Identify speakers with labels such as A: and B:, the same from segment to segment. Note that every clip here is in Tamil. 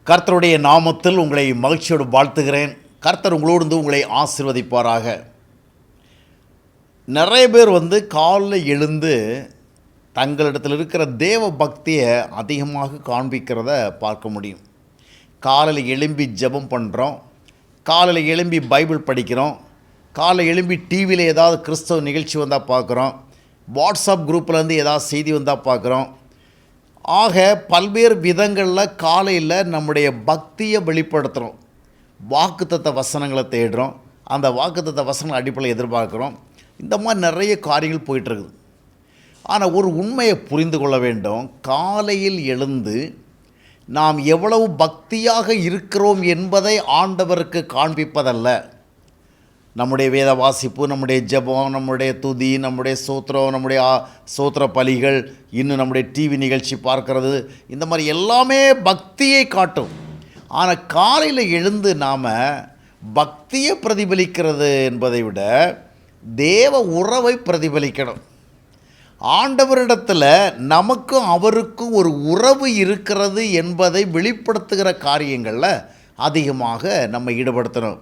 A: கர்த்தருடைய நாமத்தில் உங்களை மகிழ்ச்சியோடு வாழ்த்துகிறேன். கர்த்தர் உங்களோடு உங்களை ஆசீர்வதிப்பாராக. நிறைய பேர் காலையில் எழுந்து தங்களிடத்தில் இருக்கிற தேவ பக்தியை அதிகமாக காண்பிக்கிறத பார்க்க முடியும். காலையில் எழும்பி ஜெபம் பண்ணுறோம், காலையில் எழும்பி பைபிள் படிக்கிறோம், காலையில் எழும்பி டிவியில் ஏதாவது கிறிஸ்தவ நிகழ்ச்சி வந்தால் பார்க்குறோம், வாட்ஸ்அப் குரூப்லேருந்து ஏதாவது செய்தி வந்தால் பார்க்குறோம். ஆக பல்வேறு விதங்களில் காலையில் நம்முடைய பக்தியை வெளிப்படுத்துகிறோம். வாக்குத்தத்த வசனங்களை தேடுறோம், அந்த வாக்குத்தத்த வசனங்கள் அடிப்படையில் எதிர்பார்க்குறோம். இந்த மாதிரி நிறைய காரியங்கள் போயிட்டுருக்குது. ஆனால் ஒரு உண்மையை புரிந்து கொள்ள வேண்டும். காலையில் எழுந்து நாம் எவ்வளவு பக்தியாக இருக்கிறோம் என்பதை ஆண்டவருக்கு காண்பிப்பதல்ல. நம்முடைய வேத வாசிப்பு, நம்முடைய ஜெபம், நம்முடைய துதி, நம்முடைய சோத்திரம், நம்முடைய சோத்திர பலிகள், இன்னும் நம்முடைய டிவி நிகழ்ச்சி பார்க்கறது, இந்த மாதிரி எல்லாமே பக்தியை காட்டும். ஆனால் காலையில் எழுந்து நாம் பக்தியை பிரதிபலிக்கிறது என்பதை விட தேவ உறவை பிரதிபலிக்கணும். ஆண்டவரிடத்தில் நமக்கும் அவருக்கும் ஒரு உறவு இருக்கிறது என்பதை வெளிப்படுத்துகிற காரியங்களில் அதிகமாக நம்ம ஈடுபடுத்தணும்.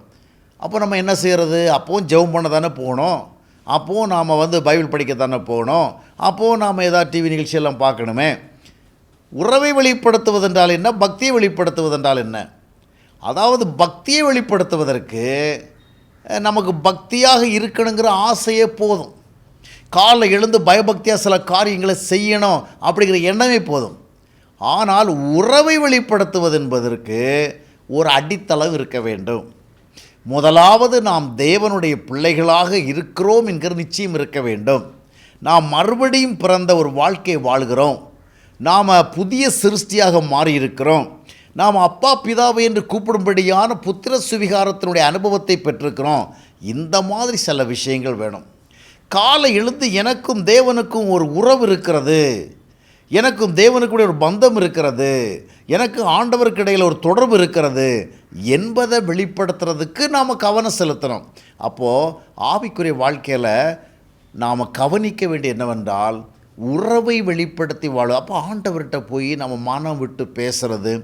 A: அப்போ நம்ம என்ன செய்கிறது? அப்போது ஜெபம் பண்ண தானே போகணும், அப்போது நாம் பைபிள் படிக்க தானே போகணும், அப்போது நாம் ஏதாவது டிவி நிகழ்ச்சியெல்லாம் பார்க்கணுமே. உறவை வெளிப்படுத்துவதென்றால் என்ன, பக்தியை வெளிப்படுத்துவதென்றால் என்ன? அதாவது பக்தியை வெளிப்படுத்துவதற்கு நமக்கு பக்தியாக இருக்கணுங்கிற ஆசையே போதும். காலைல எழுந்து பயபக்தியாக சில காரியங்களை செய்யணும் அப்படிங்கிற எண்ணமே போதும். ஆனால் உறவை வெளிப்படுத்துவது என்பதற்கு ஒரு அடித்தளம் இருக்க வேண்டும். முதலாவது நாம் தேவனுடைய பிள்ளைகளாக இருக்கிறோம் என்கிற நிச்சயம் இருக்க வேண்டும். நாம் மறுபடியும் பிறந்த ஒரு வாழ்க்கையை வாழ்கிறோம், நாம் புதிய சிருஷ்டியாக மாறியிருக்கிறோம், நாம் அப்பா பிதாவை என்று கூப்பிடும்படியான புத்திர சுவிகாரத்தினுடைய அனுபவத்தை பெற்றிருக்கிறோம். இந்த மாதிரி சில விஷயங்கள் வேணும். காலை எழுந்து எனக்கும் தேவனுக்கும் ஒரு உறவு இருக்கிறது, எனக்கும் தேவனுக்குடைய ஒரு பந்தம் இருக்கிறது, எனக்கு ஆண்டவருக்கு இடையில் ஒரு தொடர்பு இருக்கிறது என்பதை வெளிப்படுத்துறதுக்கு நாம் கவனம் செலுத்தணும். அப்போது ஆவிக்குரிய வாழ்க்கையில் நாம் கவனிக்க வேண்டிய என்னவென்றால் உறவை வெளிப்படுத்தி வாழும். அப்போ ஆண்டவர்கிட்ட போய் நம்ம மனம் விட்டு பேசுகிறது,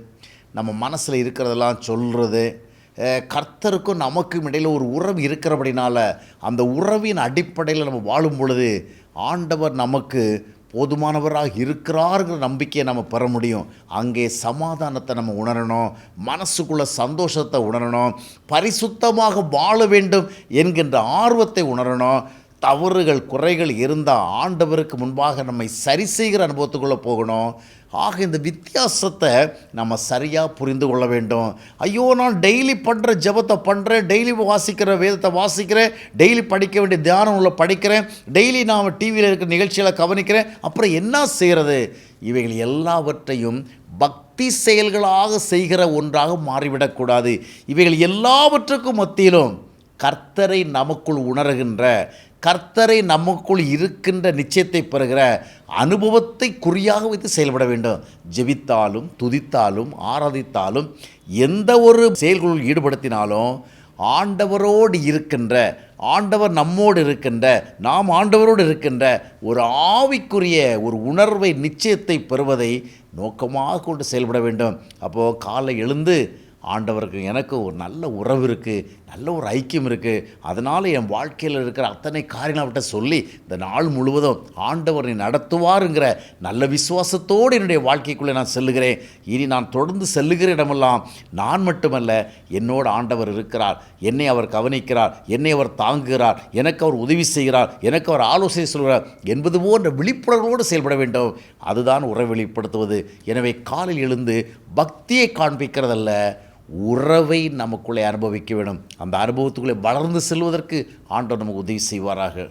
A: நம்ம மனசில் இருக்கிறதெல்லாம் சொல்கிறது, கர்த்தருக்கும் நமக்கும் இடையில் ஒரு உறவு இருக்கிறபடினால அந்த உறவின் அடிப்படையில் நம்ம வாழும் பொழுது ஆண்டவர் நமக்கு போதுமானவராக இருக்கிறார்கிற நம்பிக்கையை நம்ம பெற முடியும். அங்கே சமாதானத்தை நம்ம உணரணும், மனசுக்குள்ள சந்தோஷத்தை உணரணும், பரிசுத்தமாக வாழ வேண்டும் என்கின்ற ஆர்வத்தை உணரணும். தவறுகள் குறைகள் இருந்தால் ஆண்டவருக்கு முன்பாக நம்மை சரி செய்கிற அனுபவத்துக்குள்ளே போகணும். ஆக இந்த வித்தியாசத்தை நம்ம சரியாக புரிந்து கொள்ள வேண்டும். ஐயோ, நான் டெய்லி பண்ணுற ஜெபத்தை பண்ணுறேன், டெய்லி வாசிக்கிற வேதத்தை வாசிக்கிறேன், டெய்லி படிக்க வேண்டிய தியானம் உள்ள படிக்கிறேன், டெய்லி நான் டிவியில் இருக்கிற நிகழ்ச்சிகளை கவனிக்கிறேன், அப்புறம் என்ன செய்கிறது? இவைகள் எல்லாவற்றையும் பக்தி செயல்களாக செய்கிற ஒன்றாக மாறிவிடக்கூடாது. இவைகள் எல்லாவற்றுக்கும் மத்தியிலும் கர்த்தரை நமக்குள் உணர்கின்ற, கர்த்தரை நமக்குள் இருக்கின்ற நிச்சயத்தை பெறுகிற அனுபவத்தை குறியாக வைத்து செயல்பட வேண்டும். ஜெபித்தாலும் துதித்தாலும் ஆராதித்தாலும் எந்த ஒரு செயல்களுள் ஈடுபடுத்தினாலும் ஆண்டவரோடு இருக்கின்ற, ஆண்டவர் நம்மோடு இருக்கின்ற, நாம் ஆண்டவரோடு இருக்கின்ற ஒரு ஆவிக்குரிய ஒரு உணர்வை நிச்சயத்தை பெறுவதை நோக்கமாக கொண்டு செயல்பட வேண்டும். அப்போது காலை எழுந்து ஆண்டவருக்கு எனக்கு ஒரு நல்ல உறவு இருக்குது, நல்ல ஒரு ஐக்கியம் இருக்குது, அதனால் என் வாழ்க்கையில் இருக்கிற அத்தனை காரியங்களை அவர்கிட்ட சொல்லி இந்த நாள் முழுவதும் ஆண்டவரை நடத்துவாருங்கிற நல்ல விசுவாசத்தோடு என்னுடைய வாழ்க்கைக்குள்ளே நான் செல்லுகிறேன். இனி நான் தொடர்ந்து செல்லுகிற இடமெல்லாம் நான் மட்டுமல்ல, என்னோடு ஆண்டவர் இருக்கிறார், என்னை அவர் கவனிக்கிறார், என்னை அவர் தாங்குகிறார், எனக்கு அவர் உதவி செய்கிறார், எனக்கு அவர் ஆலோசனை சொல்கிறார் என்பது போன்ற விழிப்புணர்வோடு செயல்பட வேண்டும். அதுதான் உறவை வெளிப்படுத்துவது. எனவே காலையில் எழுந்து பக்தியை காண்பிக்கிறதல்ல, உறவை நமக்குள்ளே அனுபவிக்க வேண்டும். அந்த அனுபவத்துக்குள்ளே வளர்ந்து செல்வதற்கு ஆண்டவர் நமக்கு உதவி செய்வாராக.